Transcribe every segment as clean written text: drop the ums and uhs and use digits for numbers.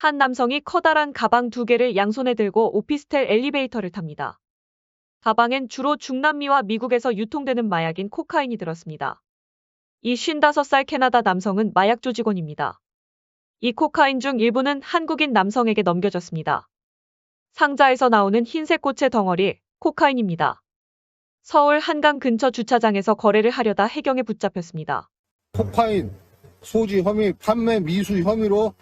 한 남성이 커다란 가방 2개를 양손에 들고 오피스텔 엘리베이터를 탑니다. 가방엔 주로 중남미와 미국에서 유통되는 마약인 코카인이 들었습니다. 이 55살 캐나다 남성은 마약 조직원입니다. 이 코카인 중 일부는 한국인 남성에게 넘겨졌습니다. 상자에서 나오는 흰색 꽃의 덩어리, 코카인입니다. 서울 한강 근처 주차장에서 거래를 하려다 해경에 붙잡혔습니다. 코카인 소지 혐의, 판매 미수 혐의로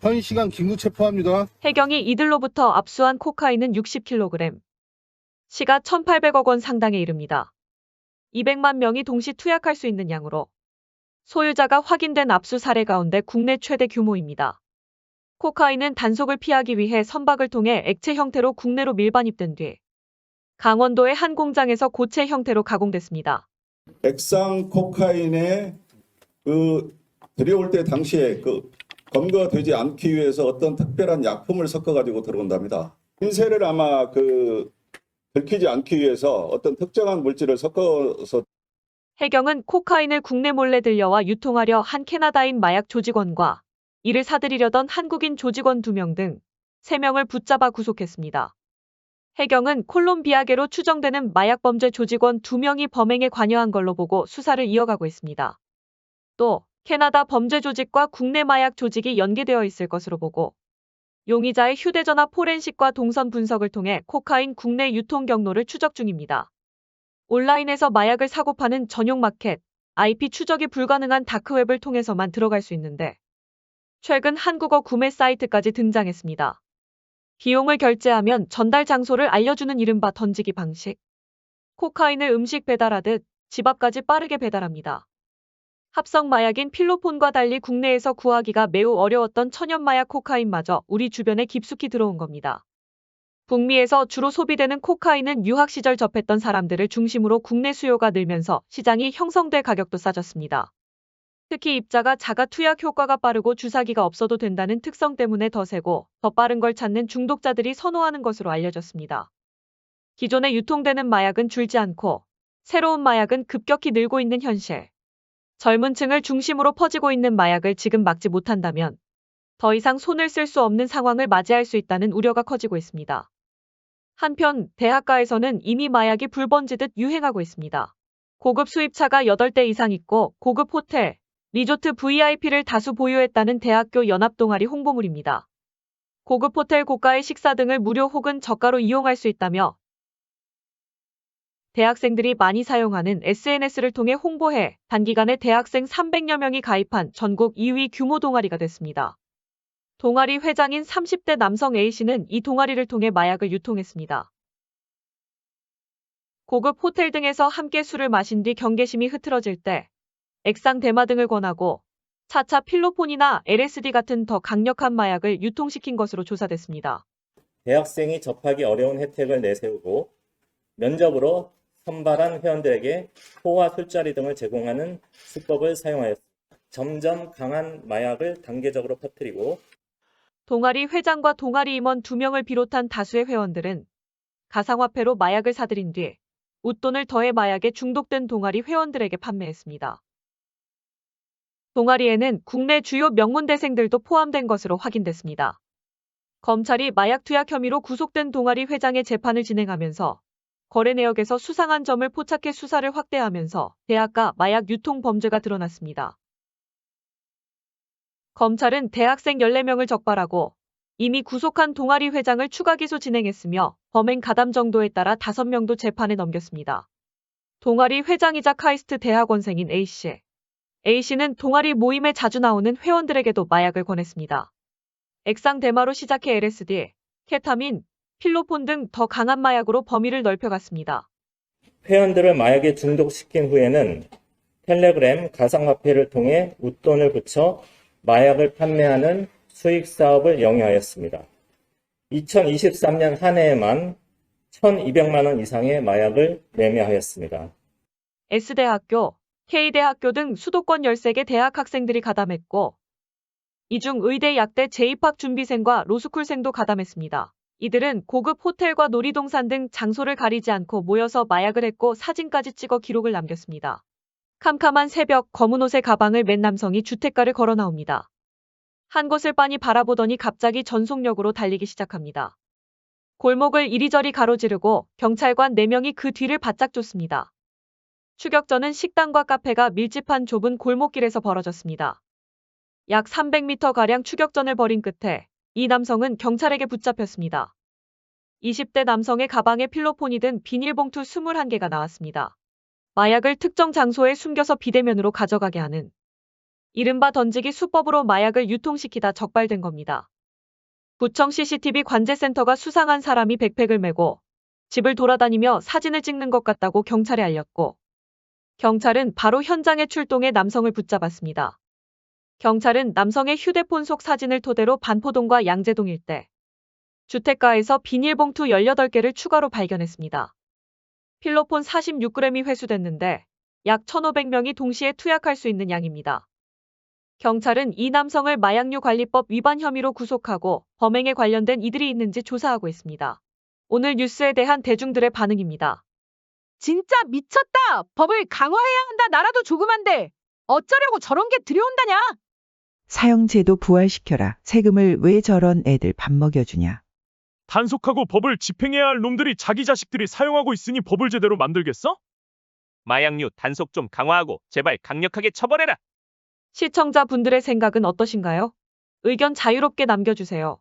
현 시간 긴급 체포합니다. 해경이 이들로부터 압수한 코카인은 60kg, 시가 1,800억 원 상당에 이릅니다. 200만 명이 동시 투약할 수 있는 양으로 소유자가 확인된 압수 사례 가운데 국내 최대 규모입니다. 코카인은 단속을 피하기 위해 선박을 통해 액체 형태로 국내로 밀반입된 뒤 강원도의 한 공장에서 고체 형태로 가공됐습니다. 액상 코카인에 들여올 때 당시에 검거되지 않기 위해서 어떤 특별한 약품을 섞어가지고 들어온답니다. 흰세를 아마 들키지 않기 위해서 어떤 특정한 물질을 섞어서. 해경은 코카인을 국내 몰래 들여와 유통하려 한 캐나다인 마약 조직원과 이를 사들이려던 한국인 조직원 2명 등 3명을 붙잡아 구속했습니다. 해경은 콜롬비아계로 추정되는 마약 범죄 조직원 2명이 범행에 관여한 걸로 보고 수사를 이어가고 있습니다. 또 캐나다 범죄 조직과 국내 마약 조직이 연계되어 있을 것으로 보고 용의자의 휴대전화 포렌식과 동선 분석을 통해 코카인 국내 유통 경로를 추적 중입니다. 온라인에서 마약을 사고 파는 전용 마켓, IP 추적이 불가능한 다크웹을 통해서만 들어갈 수 있는데 최근 한국어 구매 사이트까지 등장했습니다. 비용을 결제하면 전달 장소를 알려주는 이른바 던지기 방식. 코카인을 음식 배달하듯 집 앞까지 빠르게 배달합니다. 합성 마약인 필로폰과 달리 국내에서 구하기가 매우 어려웠던 천연 마약 코카인마저 우리 주변에 깊숙이 들어온 겁니다. 북미에서 주로 소비되는 코카인은 유학 시절 접했던 사람들을 중심으로 국내 수요가 늘면서 시장이 형성돼 가격도 싸졌습니다. 특히 입자가 작아 투약 효과가 빠르고 주사기가 없어도 된다는 특성 때문에 더 세고 더 빠른 걸 찾는 중독자들이 선호하는 것으로 알려졌습니다. 기존에 유통되는 마약은 줄지 않고 새로운 마약은 급격히 늘고 있는 현실. 젊은 층을 중심으로 퍼지고 있는 마약을 지금 막지 못한다면 더 이상 손을 쓸 수 없는 상황을 맞이할 수 있다는 우려가 커지고 있습니다. 한편 대학가에서는 이미 마약이 불번지듯 유행하고 있습니다. 고급 수입차가 8대 이상 있고 고급 호텔, 리조트 VIP를 다수 보유했다는 대학교 연합동아리 홍보물입니다. 고급 호텔 고가의 식사 등을 무료 혹은 저가로 이용할 수 있다며 대학생들이 많이 사용하는 SNS를 통해 홍보해 단기간에 대학생 300여 명이 가입한 전국 2위 규모 동아리가 됐습니다. 동아리 회장인 30대 남성 A씨는 이 동아리를 통해 마약을 유통했습니다. 고급 호텔 등에서 함께 술을 마신 뒤 경계심이 흐트러질 때 액상 대마 등을 권하고 차차 필로폰이나 LSD 같은 더 강력한 마약을 유통시킨 것으로 조사됐습니다. 대학생이 접하기 어려운 혜택을 내세우고 면접으로 선발한 회원들에게 포와 술자리 등을 제공하는 수법을 사용하였습니다. 점점 강한 마약을 단계적으로 퍼뜨리고 동아리 회장과 동아리 임원 2명을 비롯한 다수의 회원들은 가상화폐로 마약을 사들인 뒤 웃돈을 더해 마약에 중독된 동아리 회원들에게 판매했습니다. 동아리에는 국내 주요 명문대생들도 포함된 것으로 확인됐습니다. 검찰이 마약 투약 혐의로 구속된 동아리 회장의 재판을 진행하면서 거래 내역에서 수상한 점을 포착해 수사를 확대하면서 대학가 마약 유통 범죄가 드러났습니다. 검찰은 대학생 14명을 적발하고 이미 구속한 동아리 회장을 추가 기소 진행했으며 범행 가담 정도에 따라 5명도 재판에 넘겼습니다. 동아리 회장이자 카이스트 대학원생인 A씨. A씨는 동아리 모임에 자주 나오는 회원들에게도 마약을 권했습니다. 액상 대마로 시작해 LSD, 케타민, 필로폰 등 더 강한 마약으로 범위를 넓혀갔습니다. 회원들을 마약에 중독시킨 후에는 텔레그램 가상화폐를 통해 웃돈을 붙여 마약을 판매하는 수익 사업을 영위하였습니다. 2023년 한 해에만 1,200만 원 이상의 마약을 매매하였습니다. S대학교, K대학교 등 수도권 13개 대학 학생들이 가담했고 이 중 의대 약대 재입학 준비생과 로스쿨생도 가담했습니다. 이들은 고급 호텔과 놀이동산 등 장소를 가리지 않고 모여서 마약을 했고 사진까지 찍어 기록을 남겼습니다. 캄캄한 새벽 검은 옷의 가방을 맨 남성이 주택가를 걸어 나옵니다. 한 곳을 빤히 바라보더니 갑자기 전속력으로 달리기 시작합니다. 골목을 이리저리 가로지르고 경찰관 4명이 그 뒤를 바짝 쫓습니다. 추격전은 식당과 카페가 밀집한 좁은 골목길에서 벌어졌습니다. 약 300m가량 추격전을 벌인 끝에 이 남성은 경찰에게 붙잡혔습니다. 20대 남성의 가방에 필로폰이 든 비닐봉투 21개가 나왔습니다. 마약을 특정 장소에 숨겨서 비대면으로 가져가게 하는 이른바 던지기 수법으로 마약을 유통시키다 적발된 겁니다. 구청 CCTV 관제센터가 수상한 사람이 백팩을 메고 집을 돌아다니며 사진을 찍는 것 같다고 경찰에 알렸고, 경찰은 바로 현장에 출동해 남성을 붙잡았습니다. 경찰은 남성의 휴대폰 속 사진을 토대로 반포동과 양재동 일대 주택가에서 비닐봉투 18개를 추가로 발견했습니다. 필로폰 46g이 회수됐는데 약 1,500명이 동시에 투약할 수 있는 양입니다. 경찰은 이 남성을 마약류 관리법 위반 혐의로 구속하고 범행에 관련된 이들이 있는지 조사하고 있습니다. 오늘 뉴스에 대한 대중들의 반응입니다. 진짜 미쳤다. 법을 강화해야 한다. 나라도 조그만데 어쩌려고 저런 게 들여온다냐. 사형제도 부활시켜라. 세금을 왜 저런 애들 밥 먹여주냐. 단속하고 법을 집행해야 할 놈들이 자기 자식들이 사용하고 있으니 법을 제대로 만들겠어? 마약류 단속 좀 강화하고 제발 강력하게 처벌해라. 시청자분들의 생각은 어떠신가요? 의견 자유롭게 남겨주세요.